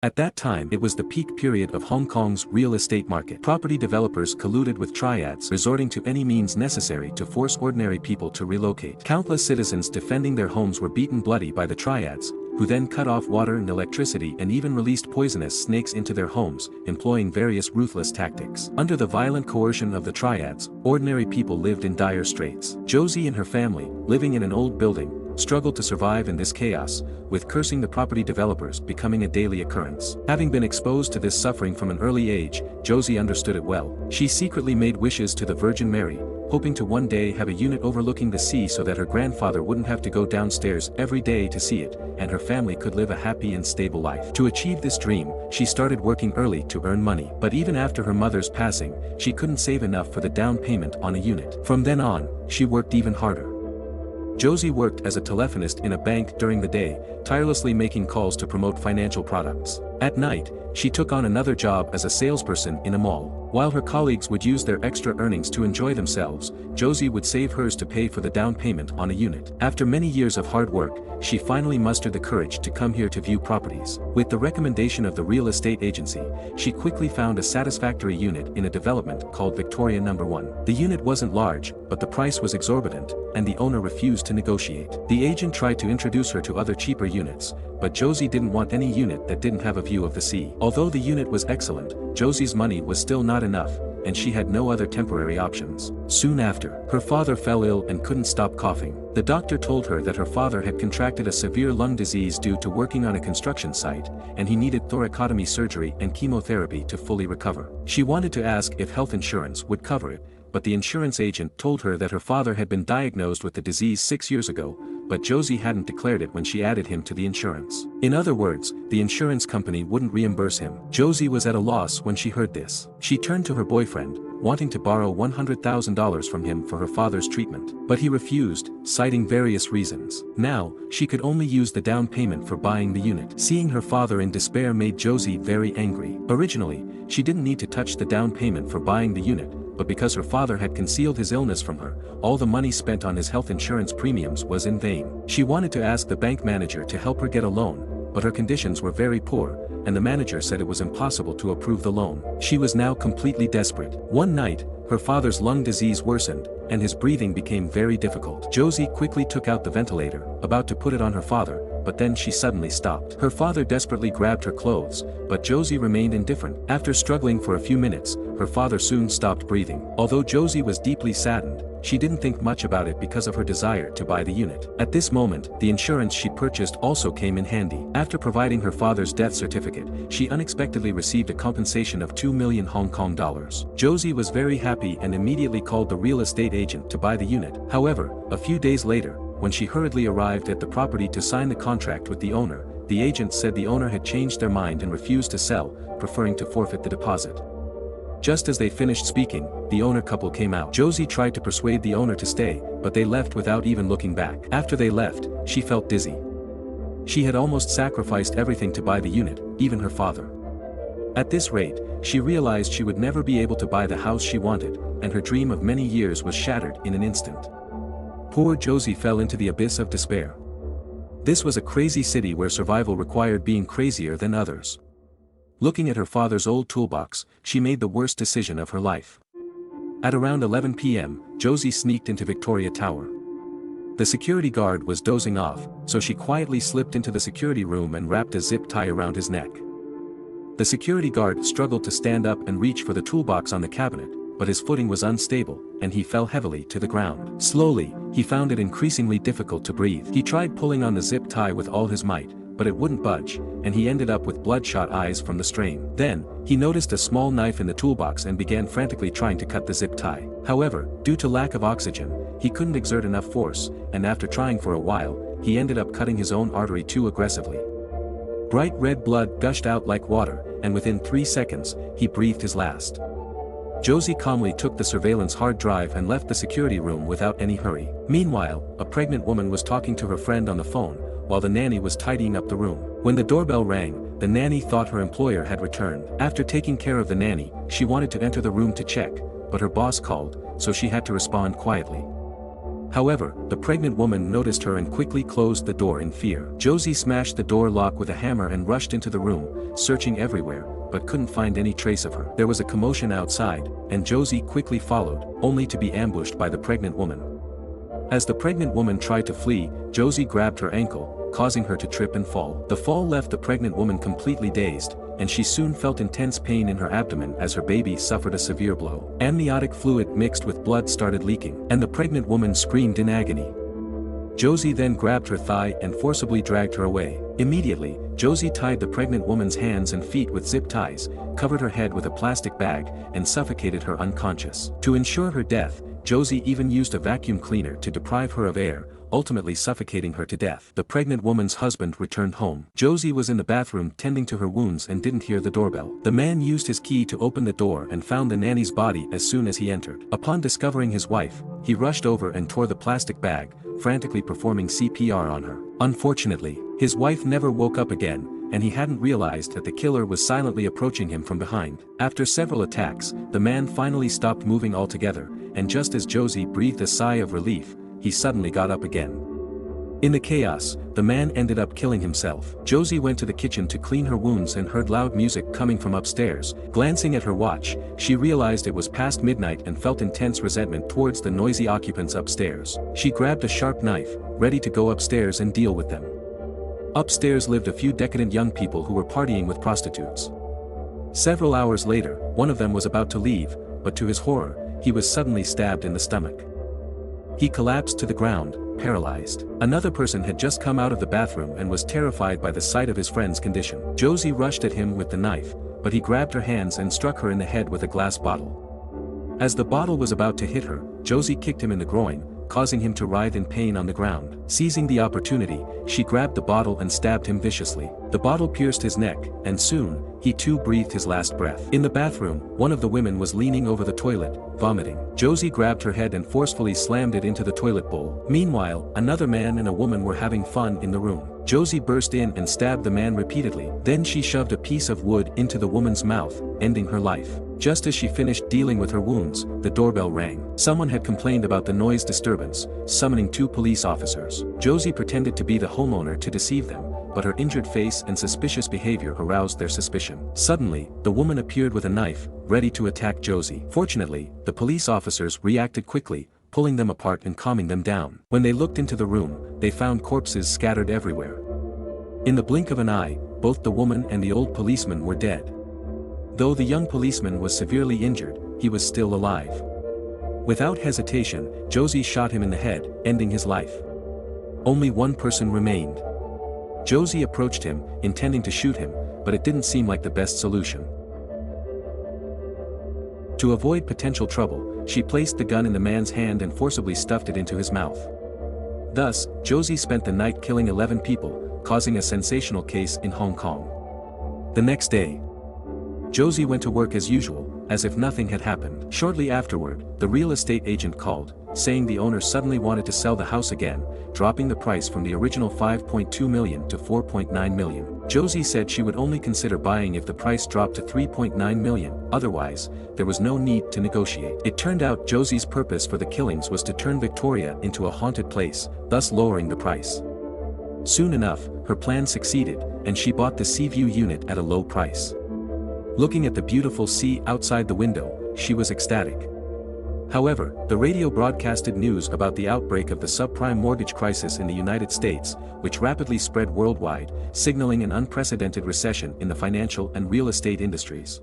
At that time it was the peak period of Hong Kong's real estate market. Property developers colluded with triads, resorting to any means necessary to force ordinary people to relocate. Countless citizens defending their homes were beaten bloody by the triads, who then cut off water and electricity and even released poisonous snakes into their homes, employing various ruthless tactics. Under the violent coercion of the triads, ordinary people lived in dire straits. Josie and her family, living in an old building, struggled to survive in this chaos, with cursing the property developers becoming a daily occurrence. Having been exposed to this suffering from an early age, Josie understood it well. She secretly made wishes to the Virgin Mary, hoping to one day have a unit overlooking the sea so that her grandfather wouldn't have to go downstairs every day to see it, and her family could live a happy and stable life. To achieve this dream, she started working early to earn money. But even after her mother's passing, she couldn't save enough for the down payment on a unit. From then on, she worked even harder. Josie worked as a telephonist in a bank during the day, tirelessly making calls to promote financial products. At night, she took on another job as a salesperson in a mall. While her colleagues would use their extra earnings to enjoy themselves, Josie would save hers to pay for the down payment on a unit. After many years of hard work, she finally mustered the courage to come here to view properties. With the recommendation of the real estate agency, she quickly found a satisfactory unit in a development called Victoria No. 1. The unit wasn't large, but the price was exorbitant, and the owner refused to negotiate. The agent tried to introduce her to other cheaper units, but Josie didn't want any unit that didn't have a view of the sea. Although the unit was excellent, Josie's money was still not enough, and she had no other temporary options. Soon after, her father fell ill and couldn't stop coughing. The doctor told her that her father had contracted a severe lung disease due to working on a construction site, and he needed thoracotomy surgery and chemotherapy to fully recover. She wanted to ask if health insurance would cover it, but the insurance agent told her that her father had been diagnosed with the disease 6 years ago, but Josie hadn't declared it when she added him to the insurance. In other words, the insurance company wouldn't reimburse him. Josie was at a loss when she heard this. She turned to her boyfriend, wanting to borrow $100,000 from him for her father's treatment, but he refused, citing various reasons. Now, she could only use the down payment for buying the unit. Seeing her father in despair made Josie very angry. Originally, she didn't need to touch the down payment for buying the unit, but because her father had concealed his illness from her, all the money spent on his health insurance premiums was in vain. She wanted to ask the bank manager to help her get a loan, but her conditions were very poor, and the manager said it was impossible to approve the loan. She was now completely desperate. One night, her father's lung disease worsened, and his breathing became very difficult. Josie quickly took out the ventilator, about to put it on her father, but then she suddenly stopped. Her father desperately grabbed her clothes, but Josie remained indifferent. After struggling for a few minutes, her father soon stopped breathing. Although Josie was deeply saddened, she didn't think much about it because of her desire to buy the unit. At this moment, the insurance she purchased also came in handy. After providing her father's death certificate, she unexpectedly received a compensation of 2 million Hong Kong dollars. Josie was very happy and immediately called the real estate agent to buy the unit. However, a few days later, when she hurriedly arrived at the property to sign the contract with the owner, the agent said the owner had changed their mind and refused to sell, preferring to forfeit the deposit. Just as they finished speaking, the owner couple came out. Josie tried to persuade the owner to stay, but they left without even looking back. After they left, she felt dizzy. She had almost sacrificed everything to buy the unit, even her father. At this rate, she realized she would never be able to buy the house she wanted, and her dream of many years was shattered in an instant. Poor Josie fell into the abyss of despair. This was a crazy city where survival required being crazier than others. Looking at her father's old toolbox, she made the worst decision of her life. At around 11 p.m., Josie sneaked into Victoria Tower. The security guard was dozing off, so she quietly slipped into the security room and wrapped a zip tie around his neck. The security guard struggled to stand up and reach for the toolbox on the cabinet, but his footing was unstable, and he fell heavily to the ground. Slowly, he found it increasingly difficult to breathe. He tried pulling on the zip tie with all his might, but it wouldn't budge, and he ended up with bloodshot eyes from the strain. Then, he noticed a small knife in the toolbox and began frantically trying to cut the zip tie. However, due to lack of oxygen, he couldn't exert enough force, and after trying for a while, he ended up cutting his own artery too aggressively. Bright red blood gushed out like water, and within 3 seconds, he breathed his last. Josie calmly took the surveillance hard drive and left the security room without any hurry. Meanwhile, a pregnant woman was talking to her friend on the phone, while the nanny was tidying up the room. When the doorbell rang, the nanny thought her employer had returned. After taking care of the nanny, she wanted to enter the room to check, but her boss called, so she had to respond quietly. However, the pregnant woman noticed her and quickly closed the door in fear. Josie smashed the door lock with a hammer and rushed into the room, searching everywhere, but couldn't find any trace of her. There was a commotion outside, and Josie quickly followed, only to be ambushed by the pregnant woman. As the pregnant woman tried to flee, Josie grabbed her ankle, causing her to trip and fall. The fall left the pregnant woman completely dazed, and she soon felt intense pain in her abdomen as her baby suffered a severe blow. Amniotic fluid mixed with blood started leaking, and the pregnant woman screamed in agony. Josie then grabbed her thigh and forcibly dragged her away. Immediately, Josie tied the pregnant woman's hands and feet with zip ties, covered her head with a plastic bag, and suffocated her unconscious. To ensure her death, Josie even used a vacuum cleaner to deprive her of air, ultimately suffocating her to death. The pregnant woman's husband returned home. Josie was in the bathroom tending to her wounds and didn't hear the doorbell. The man used his key to open the door and found the nanny's body as soon as he entered. Upon discovering his wife, he rushed over and tore the plastic bag, frantically performing CPR on her. Unfortunately, his wife never woke up again, and he hadn't realized that the killer was silently approaching him from behind. After several attacks, the man finally stopped moving altogether, and just as Josie breathed a sigh of relief, he suddenly got up again. In the chaos, the man ended up killing himself. Josie went to the kitchen to clean her wounds and heard loud music coming from upstairs. Glancing at her watch, she realized it was past midnight and felt intense resentment towards the noisy occupants upstairs. She grabbed a sharp knife, ready to go upstairs and deal with them. Upstairs lived a few decadent young people who were partying with prostitutes. Several hours later, one of them was about to leave, but to his horror, he was suddenly stabbed in the stomach. He collapsed to the ground, paralyzed. Another person had just come out of the bathroom and was terrified by the sight of his friend's condition. Josie rushed at him with the knife, but he grabbed her hands and struck her in the head with a glass bottle. As the bottle was about to hit her, Josie kicked him in the groin, causing him to writhe in pain on the ground. Seizing the opportunity, she grabbed the bottle and stabbed him viciously. The bottle pierced his neck, and soon, he too breathed his last breath. In the bathroom, one of the women was leaning over the toilet, vomiting. Josie grabbed her head and forcefully slammed it into the toilet bowl. Meanwhile, another man and a woman were having fun in the room. Josie burst in and stabbed the man repeatedly. Then she shoved a piece of wood into the woman's mouth, ending her life. Just as she finished dealing with her wounds, the doorbell rang. Someone had complained about the noise disturbance, summoning 2 police officers. Josie pretended to be the homeowner to deceive them, but her injured face and suspicious behavior aroused their suspicion. Suddenly, the woman appeared with a knife, ready to attack Josie. Fortunately, the police officers reacted quickly, pulling them apart and calming them down. When they looked into the room, they found corpses scattered everywhere. In the blink of an eye, both the woman and the old policeman were dead. Though the young policeman was severely injured, he was still alive. Without hesitation, Josie shot him in the head, ending his life. Only one person remained. Josie approached him, intending to shoot him, but it didn't seem like the best solution. To avoid potential trouble, she placed the gun in the man's hand and forcibly stuffed it into his mouth. Thus, Josie spent the night killing 11 people, causing a sensational case in Hong Kong. The next day, Josie went to work as usual, as if nothing had happened. Shortly afterward, the real estate agent called, saying the owner suddenly wanted to sell the house again, dropping the price from the original $5.2 million to $4.9 million. Josie said she would only consider buying if the price dropped to $3.9 million, otherwise, there was no need to negotiate. It turned out Josie's purpose for the killings was to turn Victoria into a haunted place, thus lowering the price. Soon enough, her plan succeeded, and she bought the Seaview unit at a low price. Looking at the beautiful sea outside the window, she was ecstatic. However, the radio broadcasted news about the outbreak of the subprime mortgage crisis in the United States, which rapidly spread worldwide, signaling an unprecedented recession in the financial and real estate industries.